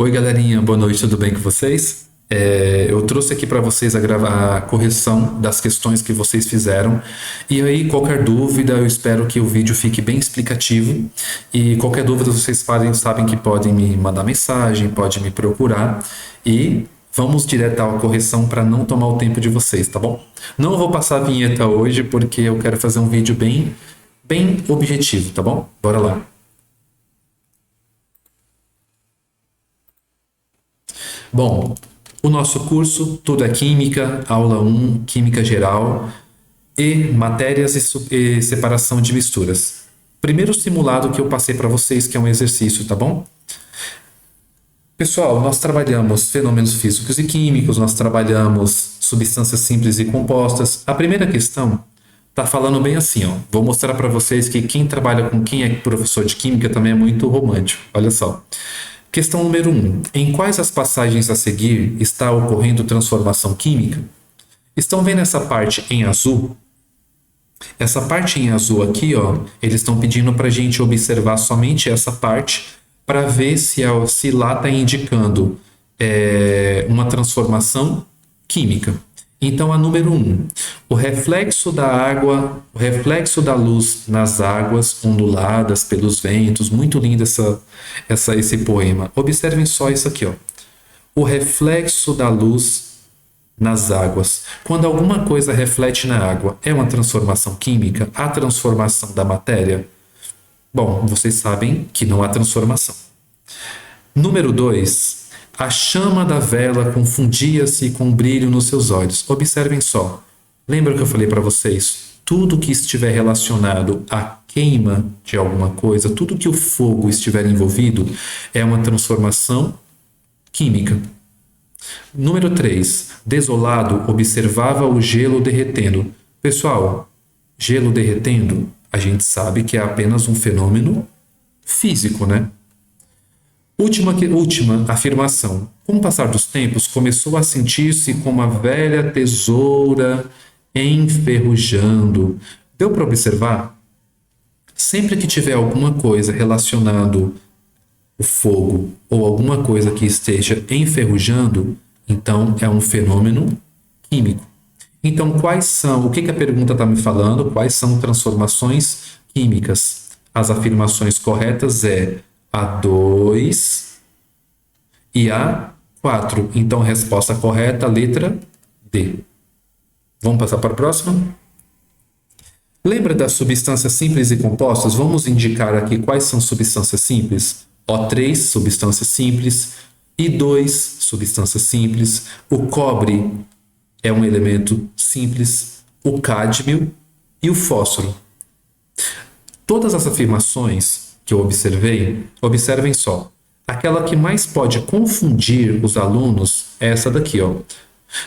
Oi, galerinha, boa noite, tudo bem com vocês? Eu trouxe aqui para vocês a correção das questões que vocês fizeram. E aí, qualquer dúvida, eu espero que o vídeo fique bem explicativo. E qualquer dúvida, vocês sabem que podem me mandar mensagem, podem me procurar. E vamos direto à correção para não tomar o tempo de vocês, tá bom? Não vou passar a vinheta hoje porque eu quero fazer um vídeo bem objetivo, tá bom? Bora lá. Bom, o nosso curso, tudo é Química, aula 1, Química Geral e matérias e separação de misturas. Primeiro simulado que eu passei para vocês, que é um exercício, tá bom? Pessoal, nós trabalhamos fenômenos físicos e químicos, nós trabalhamos substâncias simples e compostas. A primeira questão tá falando bem assim, ó. Vou mostrar para vocês que quem trabalha com quem é professor de química também é muito romântico. Olha só. Questão número 1. Em quais as passagens a seguir está ocorrendo transformação química? Estão vendo essa parte em azul? Essa parte em azul aqui, ó, eles estão pedindo para a gente observar somente essa parte para ver se lá está indicando uma transformação química. Então, a número 1, o reflexo da água, o reflexo da luz nas águas onduladas pelos ventos. Muito lindo esse poema. Observem só isso aqui, ó. O reflexo da luz nas águas. Quando alguma coisa reflete na água, é uma transformação química? A transformação da matéria? Bom, vocês sabem que não há transformação. Número 2. A chama da vela confundia-se com o brilho nos seus olhos. Observem só. Lembra que eu falei para vocês? Tudo que estiver relacionado à queima de alguma coisa, tudo que o fogo estiver envolvido, é uma transformação química. Número 3. Desolado, observava o gelo derretendo. Pessoal, gelo derretendo, a gente sabe que é apenas um fenômeno físico, né? Última afirmação. Com o passar dos tempos, começou a sentir-se como a velha tesoura enferrujando. Deu para observar? Sempre que tiver alguma coisa relacionado ao fogo ou alguma coisa que esteja enferrujando, então é um fenômeno químico. Então, o que a pergunta está me falando? Quais são transformações químicas? As afirmações corretas é A2 e A4. Então, resposta correta, letra D. Vamos passar para a próxima? Lembra das substâncias simples e compostas? Vamos indicar aqui quais são substâncias simples. O3, substância simples. I2, substância simples. O cobre é um elemento simples. O cádmio e o fósforo. Todas as afirmações que eu observei, observem só. Aquela que mais pode confundir os alunos é essa daqui, ó.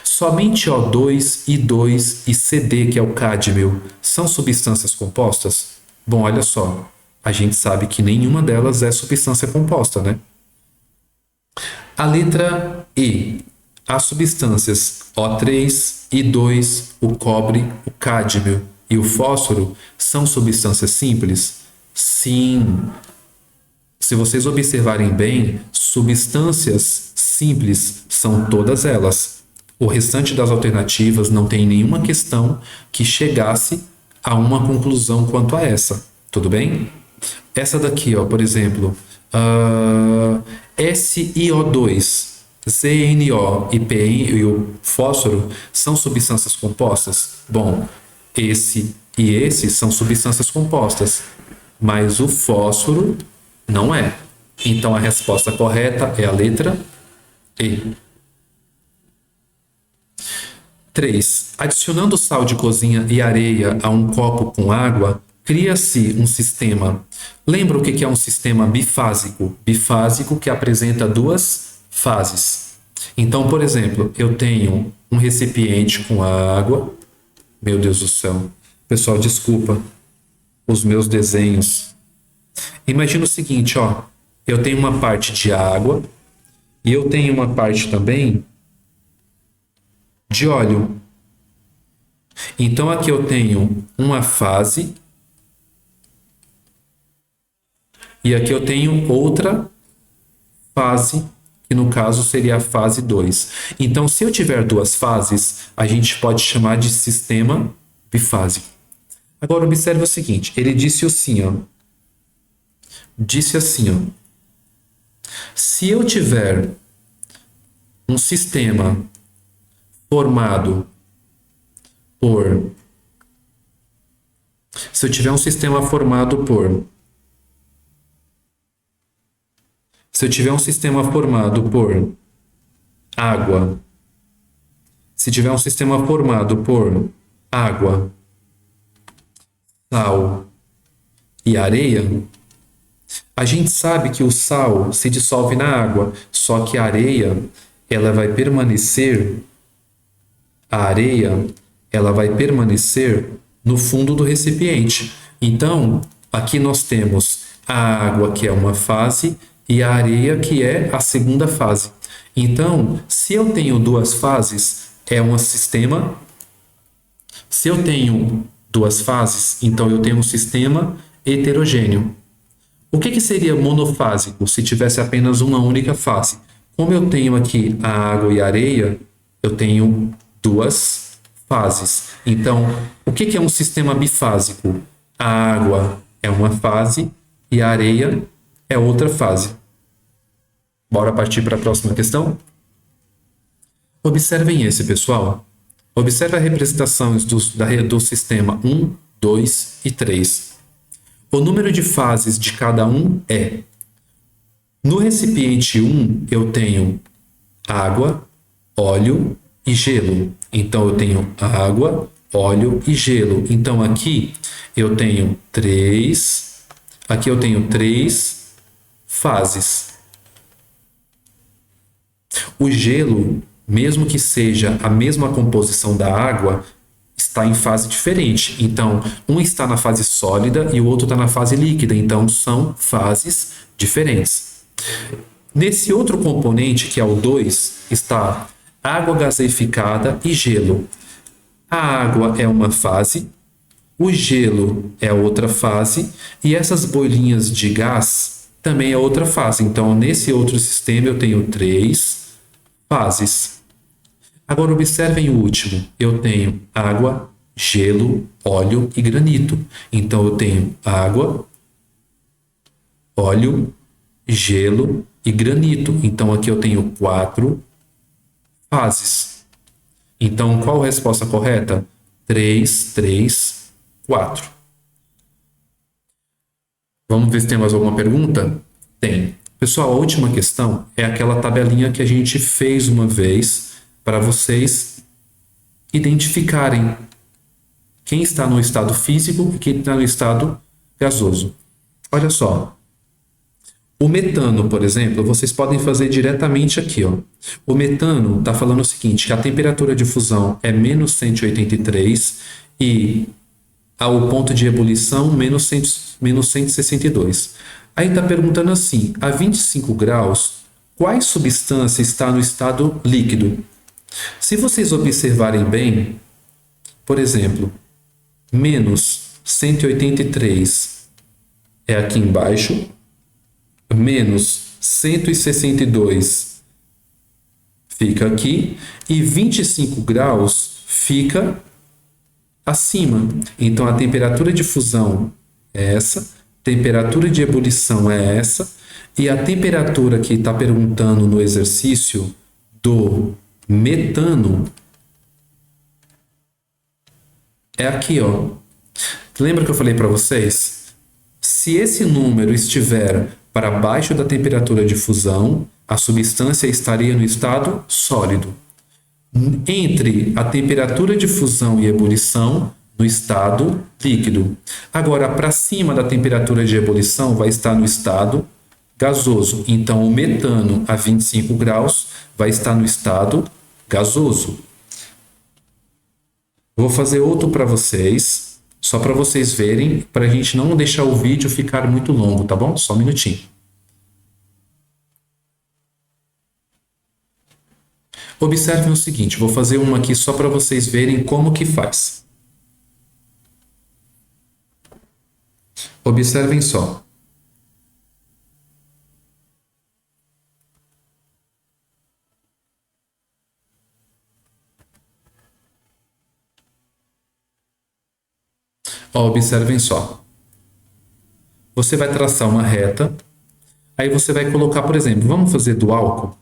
Somente O2, I2 e CD, que é o cádmio, são substâncias compostas? Bom, olha só. A gente sabe que nenhuma delas é substância composta, né? A letra E. As substâncias O3, I2, o cobre, o cádmio e o fósforo são substâncias simples? Sim. Se vocês observarem bem, substâncias simples são todas elas. O restante das alternativas não tem nenhuma questão que chegasse a uma conclusão quanto a essa. Tudo bem? Essa daqui, ó, por exemplo, SiO2, ZNO e PN e o fósforo são substâncias compostas? Bom, esse e esse são substâncias compostas, mas o fósforo não é. Então a resposta correta é a letra E. 3. Adicionando sal de cozinha e areia a um copo com água, cria-se um sistema. Lembra o que é um sistema bifásico? Bifásico que apresenta duas fases. Então, por exemplo, eu tenho um recipiente com água. Meu Deus do céu. Pessoal, desculpa os meus desenhos. Imagina o seguinte, ó. Eu tenho uma parte de água e eu tenho uma parte também de óleo. Então aqui eu tenho uma fase e aqui eu tenho outra fase que no caso seria a fase 2. Então, se eu tiver duas fases, a gente pode chamar de sistema bifásico. Agora, observe o seguinte, ele disse assim, ó. Disse assim, ó. Se eu tiver um sistema formado por... Se eu tiver um sistema formado por... Se eu tiver um sistema formado por água, se tiver um sistema formado por água, sal e areia, a gente sabe que o sal se dissolve na água, só que a areia, ela vai permanecer, a areia, ela vai permanecer no fundo do recipiente. Então, aqui nós temos a água, que é uma fase, e a areia, que é a segunda fase. Então, se eu tenho duas fases, é um sistema. Se eu tenho duas fases, então eu tenho um sistema heterogêneo. O que seria monofásico se tivesse apenas uma única fase? Como eu tenho aqui a água e a areia, eu tenho duas fases. Então, o que é um sistema bifásico? A água é uma fase e a areia é outra fase. Bora partir para a próxima questão? Observem esse, pessoal. Observe a representação do sistema 1, 2 e 3. O número de fases de cada um é... No recipiente 1, eu tenho água, óleo e gelo. Então, eu tenho água, óleo e gelo. Então, aqui eu tenho três fases. O gelo, mesmo que seja a mesma composição da água, está em fase diferente. Então, um está na fase sólida e o outro está na fase líquida. Então, são fases diferentes. Nesse outro componente, que é o 2, está água gaseificada e gelo. A água é uma fase, o gelo é outra fase e essas bolinhas de gás também é outra fase. Então, nesse outro sistema, eu tenho 3 fases. Agora, observem o último. Eu tenho água, gelo, óleo e granito. Então, eu tenho água, óleo, gelo e granito. Então, aqui eu tenho 4 fases. Então, qual a resposta correta? 3, 3, 4. Vamos ver se tem mais alguma pergunta? Tem. Pessoal, a última questão é aquela tabelinha que a gente fez uma vez para vocês identificarem quem está no estado físico e quem está no estado gasoso. Olha só. O metano, por exemplo, vocês podem fazer diretamente aqui, ó. O metano está falando o seguinte, que a temperatura de fusão é menos 183 e o ponto de ebulição menos 162. Aí está perguntando assim, a 25 graus, quais substância está no estado líquido? Se vocês observarem bem, por exemplo, menos 183 é aqui embaixo, menos 162 fica aqui e 25 graus fica acima. Então, a temperatura de fusão é essa, temperatura de ebulição é essa, e a temperatura que está perguntando no exercício do metano é aqui, ó. Lembra que eu falei para vocês? Se esse número estiver para baixo da temperatura de fusão, a substância estaria no estado sólido. Entre a temperatura de fusão e ebulição, no estado líquido. Agora, para cima da temperatura de ebulição, vai estar no estado gasoso. Então, o metano a 25 graus vai estar no estado gasoso. Vou fazer outro para vocês, só para vocês verem, para a gente não deixar o vídeo ficar muito longo, tá bom? Só um minutinho. Observem o seguinte, vou fazer uma aqui só para vocês verem como que faz. Observem só. Ó, observem só. Você vai traçar uma reta, aí você vai colocar, por exemplo, vamos fazer do álcool?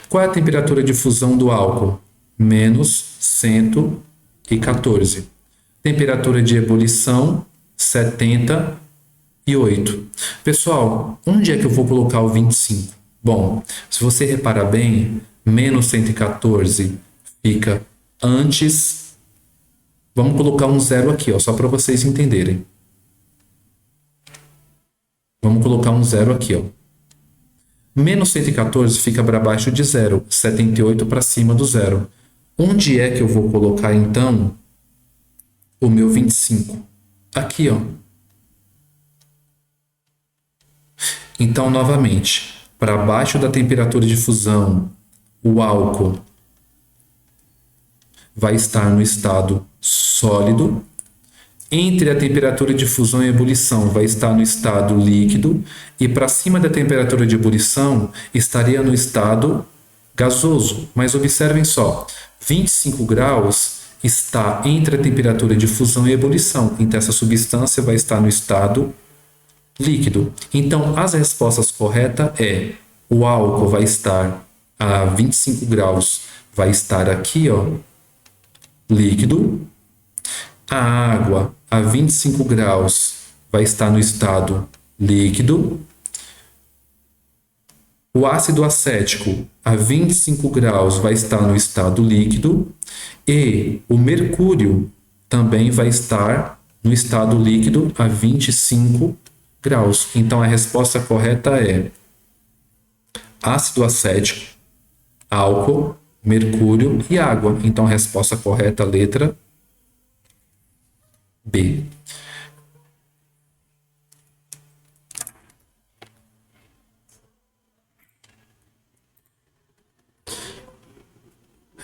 Qual é a temperatura de fusão do álcool? Menos 114. Temperatura de ebulição, 78. Pessoal, onde é que eu vou colocar o 25? Bom, se você reparar bem, menos 114 fica antes. Vamos colocar um zero aqui, ó, só para vocês entenderem. Vamos colocar um zero aqui, ó. Menos 114 fica para baixo de zero, 78 para cima do zero. Onde é que eu vou colocar, então, o meu 25? Aqui, ó. Então, novamente, para baixo da temperatura de fusão, o álcool vai estar no estado sólido. Entre a temperatura de fusão e ebulição vai estar no estado líquido. E para cima da temperatura de ebulição estaria no estado gasoso. Mas observem só, 25 graus está entre a temperatura de fusão e ebulição. Então essa substância vai estar no estado líquido. Então, as respostas corretas é o álcool vai estar a 25 graus, vai estar aqui, ó, líquido. A água a 25 graus vai estar no estado líquido. O ácido acético a 25 graus vai estar no estado líquido. E o mercúrio também vai estar no estado líquido a 25 graus. Então a resposta correta é ácido acético, álcool, mercúrio e água. Então a resposta correta é a letra B.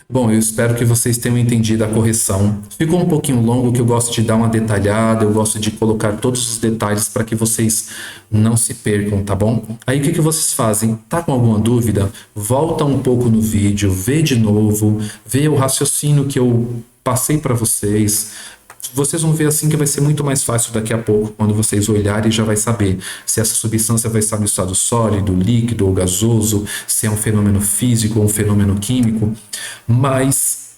Bom, eu espero que vocês tenham entendido a correção. Ficou um pouquinho longo, que eu gosto de dar uma detalhada, eu gosto de colocar todos os detalhes para que vocês não se percam, tá bom? Aí o que vocês fazem? Tá com alguma dúvida? Volta um pouco no vídeo, vê de novo, vê o raciocínio que eu passei para vocês. Vocês vão ver assim que vai ser muito mais fácil daqui a pouco, quando vocês olharem, já vai saber se essa substância vai estar no estado sólido, líquido ou gasoso, se é um fenômeno físico ou um fenômeno químico. Mas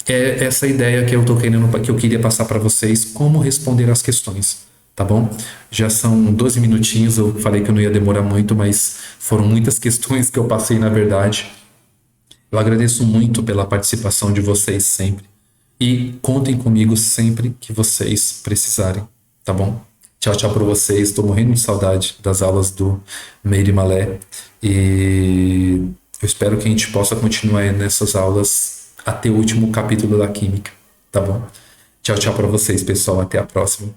é essa ideia que eu tô querendo, que eu queria passar para vocês, como responder as questões, tá bom? Já são 12 minutinhos, eu falei que eu não ia demorar muito, mas foram muitas questões que eu passei, na verdade. Eu agradeço muito pela participação de vocês sempre. E contem comigo sempre que vocês precisarem, tá bom? Tchau, tchau para vocês. Estou morrendo de saudade das aulas do Meire Malé. E eu espero que a gente possa continuar nessas aulas até o último capítulo da Química, tá bom? Tchau, tchau para vocês, pessoal. Até a próxima.